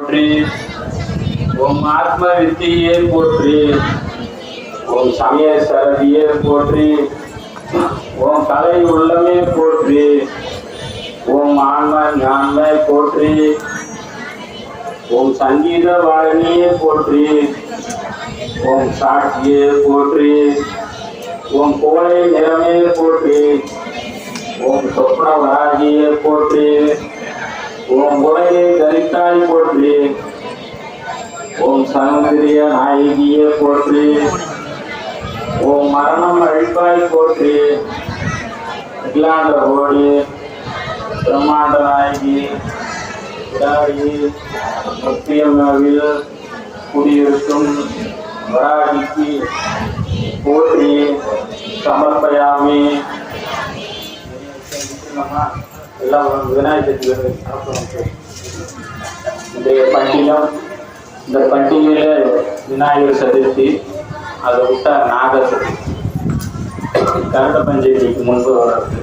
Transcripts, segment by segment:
போற்றி. ஓம் ஆத்ம வித்தியே போற்றி. ஓம் சமய சரதியே போற்றி. ஓம் கலை உள்ளமே போற்றி. ஓம் ஆன்ம ஞான்மை போற்றி. ஓம் சங்கீத வாழனியே போற்றி. ஓம் சாட்சியே போற்றி. ஓம் கோலை நிறமே போற்றி. ஓம் சொப்னவராகியே போற்றி. ஓம் உலகை தரித்தாய் போற்றி. ஓம் சௌந்தரிய நாயகியே போற்றி. ஓம் மரணம் அழிப்பாய் போற்றி. அகிலாண்ட கோடி பிரம்மாண்ட நாயகி விடாரி சத்தியமாவில் குடியிருக்கும் வராகிக்கு போற்றி சமர்ப்பயாமி. எல்லாம் விநாயகர் சதுர்த்தி இன்றைய பண்டிகம். இந்த பண்டிகையில் விநாயகர் சதுர்த்தி, அதை விட்டா நாக சதுர்த்தி கருட பஞ்சமிக்கு முன்பு வர்றது.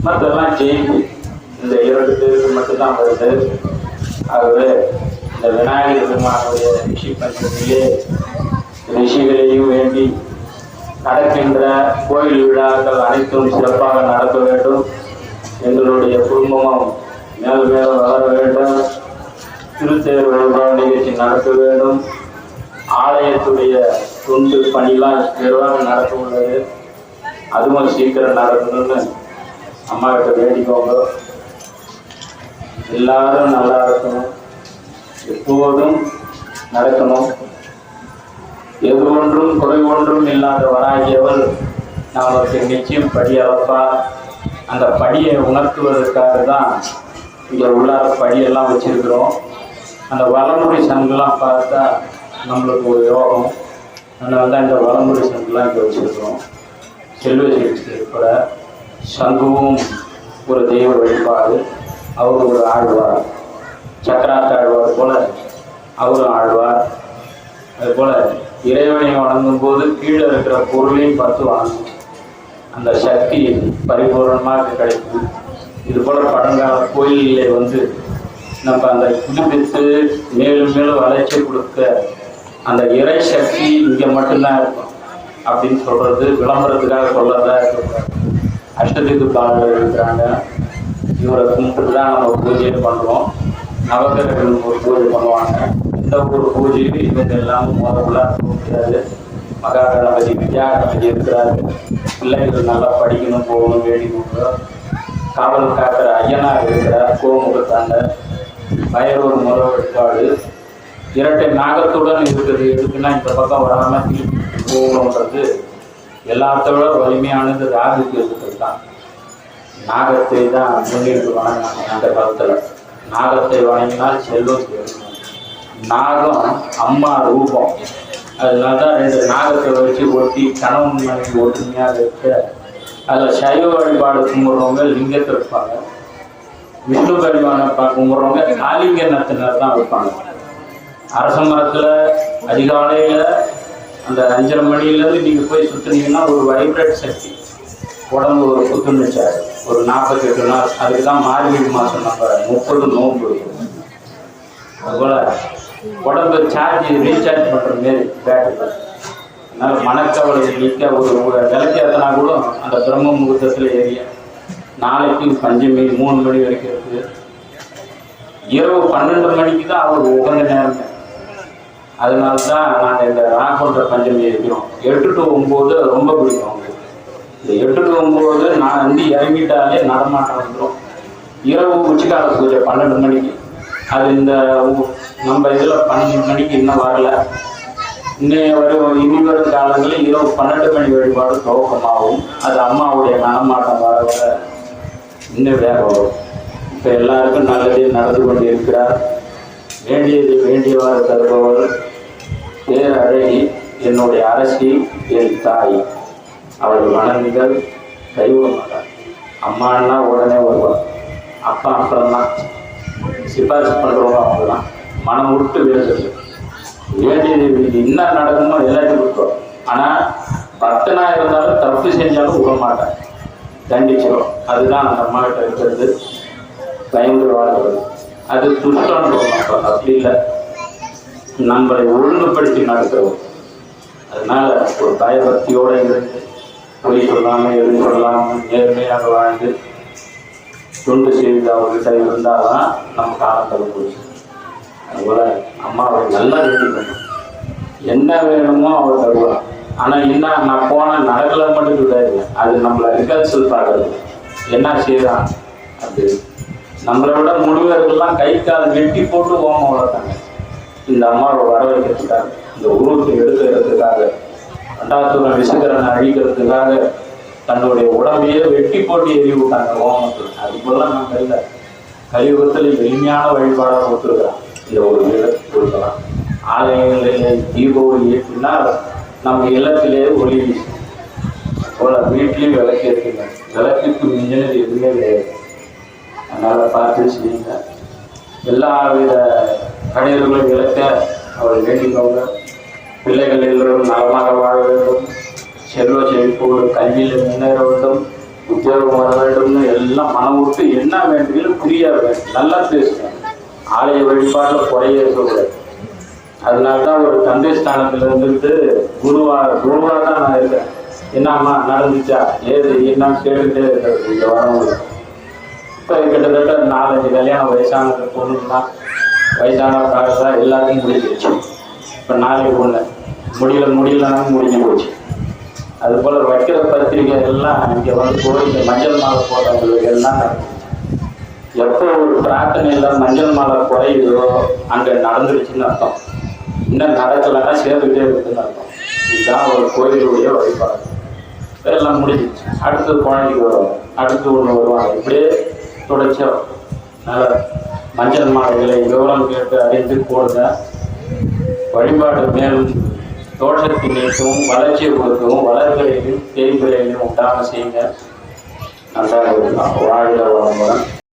மற்றெல்லாம் ஜெயந்தி இந்த 2 பேருக்கு மட்டும்தான் வருது. ஆகவே இந்த விநாயகர் பெருமானுடைய ரிஷி பஞ்சமியிலே ரிஷிகளையும் வேண்டி நடக்கின்ற கோயில் விழாக்கள் அனைத்தும் சிறப்பாக நடக்க வேண்டும். எங்களுடைய குடும்பமும் மேல் மேலும் வளர வேண்டும். திருத்தேர் வழிபாடு நிகழ்ச்சி நடக்க வேண்டும். ஆலயத்துடைய தொண்டு பணிலாம் விரைவாக நடக்க உள்ளது. அதுவும் சீக்கிரம் நடக்கணும்னு அம்மா கிட்ட வேண்டிக்கோங்க. எல்லாரும் நல்லா இருக்கணும், எப்போதும் நடக்கணும். எது ஒன்றும் குறை ஒன்றும் இல்லாத வராகியவள் நமக்கு நிச்சயம் படி அளப்பார். அந்த படியை உணர்த்துவதற்காக தான் இங்கே உள்ளார படியெல்லாம் வச்சிருக்கிறோம். அந்த வளமுறை சங்கெல்லாம் பார்த்தா நம்மளுக்கு ஒரு யோகம். அதனால தான் இந்த வளமுறை சங்கெல்லாம் இங்கே வச்சிருக்கிறோம். செல்வ சிகிச்சை உட்பட சங்குவும் ஒரு தெய்வ வழிபாடு. அவர் ஒரு ஆழ்வார், சக்கராத்த ஆழ்வார் போல அவரும் ஆழ்வார். அதுபோல் இறைவனை வணங்கும் போது கீழே இருக்கிற பொருளையும் பார்த்து வணங்கும். அந்த சக்தி பரிபூர்ணமாக கிடைக்கும். இது போல பழங்கால கோயிலே வந்து நம்ம அந்த புதுப்பித்து மேலும் மேலும் வளர்ச்சி கொடுக்க அந்த இறை சக்தி இங்கே மட்டும்தான் இருக்கும் அப்படின்னு சொல்றது விளம்பரத்துக்காக சொல்லதான் இருக்கக்கூடாது. அஷ்டதிக்கு பாடல் இருக்கிறாங்க. இவரை கும்பிட்டு தான் நம்ம பூஜையை பண்ணுறோம். நவகிரகங்கள் ஒரு பூஜை பண்ணுவாங்க. இந்த ஒரு பூஜையும் இவங்க எல்லாமும் முதல்ல இருக்க முடியாது. மகா கணபதி, வித்யா கணபதி இருக்கிறாரு. பிள்ளைகள் நல்லா படிக்கணும், போகணும், வேண்டிக்கணும். காவல் காக்கிற ஐயனார் இருக்கிறார். கோமுகத்தாண்ட பயிரூர் முறை வழிபாடு இரட்டை நாகத்துடன் இருக்குது. எதுக்குன்னா இந்த பக்கம் வராமல் திருப்பி போகணுன்றது எல்லாத்தோட வலிமையானது ராகுக்கு இருக்கிறது தான். நாகத்தை தான் முன்னிட்டு வணங்கினாங்க அந்த காலத்தில். நாகத்தை வணங்கினால் செல்வம் சேரும். நாகம் அம்மா ரூபம். அதனால தான் 2 நாகத்தை வச்சு ஒட்டி கணவன் மனைவி ஒற்றுமையாக இருக்க. அதில் சைவ வழிபாடு கும்பிட்றவங்க லிங்கத்தை வைப்பாங்க. விஷ்ணு பரிவான கும்பிட்றவங்க காலிங்கத்தினர் தான் வைப்பாங்க. அரச மரத்தில் அதிகாலையில் அந்த 5:30 மணிலேருந்து நீங்கள் போய் சுற்றுனீங்கன்னா ஒரு வைப்ரேட் சக்தி உடம்பு ஒரு புத்துணர்ச்சாரு. ஒரு 48 நாள். அதுக்கு தான் மார்கழி மாதம் நம்ம 30 நோன்பு இருக்கும். அதுபோல் உடம்பு சார்ஜ் ரீசார்ஜ் பண்ணுற மாரி பேட்டரி. அதனால் மனக்கவலை நீக்க ஒரு விளக்கேற்றினா கூட அந்த பிரம்ம முகூர்த்தத்தில் ஏறிய. நாளைக்கு பஞ்சமி 3 மணி வரைக்கும் இருக்குது. இரவு 12 மணிக்கு தான் அவர் உகந்த நேரம். அதனால தான் நாங்கள் இந்த ராகோன்ற பஞ்சமி இருக்கிறோம். 8 to 9 ரொம்ப பிடிக்கும் அவங்களுக்கு. இந்த 8 to 9 நான் வந்து இறங்கிட்டாலே நடமாட்டம் வந்துடும். இரவு உச்சிக்கால பூஜை 12 மணிக்கு. அது இந்த நம்ம இதில் 12 மணிக்கு இன்னும் வரல. இனி வரும் காலங்களில் இரவு 12 மணி வழிபாடு துவக்கமாகும். அது அம்மாவுடைய நடமாட்டம் வர வர இன்னும் வேக வரும். இப்போ எல்லாருக்கும் நல்லதே நடந்து கொண்டு இருக்கிறார். வேண்டியது வேண்டியவாறு தருபவர் பேரழகி என்னுடைய அரசி, என் தாய். அவள் மனநிகள் தெய்வமாக. அம்மானா உடனே வருவார். அப்பா அப்புறம்தான் சிபாரிசு பண்ணுறவங்க. அவங்கலாம் மனம் விட்டு வேண்டுது. வேண்டியது என்ன நடக்கணுமோ எல்லாத்தையும் விட்டுரும். ஆனால் பக்தனாக இருந்தாலும் தப்பு செஞ்சாலும் விட மாட்டேன், தண்டிச்சிடும். அதுதான் அந்த அம்மா கிட்ட இருக்கிறது. பயங்கர வாழ்கிறது. அது துஷ்டம். அப்படி இல்லை, நம்மளை ஒழுங்குபடுத்தி நடத்துறோம். அதனால ஒரு பயபக்தியோடு இருந்து பொய் சொல்லாமல் எது சொல்லாமல் நேர்மையாக வாழ்ந்து தொண்டு செய்து அவர்கிட்ட இருந்தால்தான் நம்ம காலத்தில் போச்சு. அதுபோல் அம்மாவை நல்லா வேண்டிக்கணும், என்ன வேணுமோ அவர் தருவார். ஆனால் என்ன நான் போனால் நடக்கல மட்டும் கிடையாது, அது நம்மளை ரிகர்சல் பார்க்கறது என்ன செய்யறான். அது நம்மளை விட முழுவர்கள்லாம் கை கால் வெட்டி போட்டு ஓமம் வளர்த்தாங்க. இந்த அம்மாவை வர வைக்கிறதுக்காக, இந்த உருவத்தை எடுக்கிறதுக்காக, ரெண்டாவது விசுகரனை அழிக்கிறதுக்காக தன்னுடைய உடம்பையே வெட்டி போட்டு எரி விட்டாங்க ஓமத்தில். அதுபோல நம்ம இல்லை, கலியுகத்தில் எளிமையான வழிபாடாக கொடுத்துருக்குறான். இந்த ஒரு விளக்கு கொடுக்கலாம், ஆலயங்களிலே தீப ஒளி ஏற்றினால் நம்ம இல்லத்திலே ஒளி போல வீட்லேயும் விளக்கு இருக்குங்க. விளக்குக்கு மிஞ்சினது எதுவுமே கிடையாது. அதனால் பார்த்து செய்யுங்க. எல்லா வித கடையர்களும் விளக்க அவரை வேண்டிக்கோங்க. பிள்ளைகள் எல்லோரும் நலமாக வாழ வேண்டும், செல்வ செழிப்போடு கல்வியில் முன்னேற வேண்டும், உத்தியோகம் வர வேண்டும்னு எல்லாம் மனம் விட்டு என்ன வேண்டியும் புரிய வேண்டும். நல்லா பேசுங்க, ஆலய வழிபாட்டில் குறைய இருக்கக்கூடாது. அதனால்தான் ஒரு தந்தை ஸ்தானத்தில் இருந்துட்டு குருவா தான் நான் இருக்கேன். என்னம்மா நடந்துச்சா ஏது என்னன்னு கேட்டுகிட்டே இருக்கிறது. இந்த வரவங்க இப்போ கிட்டத்தட்ட 4-5 கல்யாணம் வயசானது பொண்ணுன்னா வயசான காலத்தான் எல்லாத்தையும் முடிஞ்சிருச்சு. இப்போ நாளைக்கு ஒன்று முடியலனாலும் முடிஞ்சு போச்சு. அதுபோல் வைக்கிற பத்திரிகை எல்லாம் இங்கே வந்து கோயிலுக்கு மஞ்சள் மாலை போடுறவங்களுக்கு எல்லாம் எப்போ ஒரு பிரார்த்தனையில் மஞ்சள் மாலை குறையுதோ அங்கே நடந்துருச்சுன்னு அர்த்தம். இன்னும் நடக்கலைன்னா சேர்ந்துகிட்டே இருக்குதுன்னு அர்த்தம். இதுதான் ஒரு கோயிலுடைய வழிபாடு. எல்லாம் முடிஞ்சிச்சு. அடுத்து குழந்தைக்கு வருவாங்க, அடுத்து ஒன்று வருவாங்க, இப்படியே தொடர்ச்சியாக நல்ல மஞ்சள் மாலைகளை விவரம் கேட்டு அறிந்து போடுங்க. வழிபாடு மேலும் தோட்டத்தை நீக்கவும் வளர்ச்சியை கொடுக்கவும் வளர்களையும் தேய்களையும் உண்டாக செய்யுங்க. நல்லா வாழ்க வளமுடன்.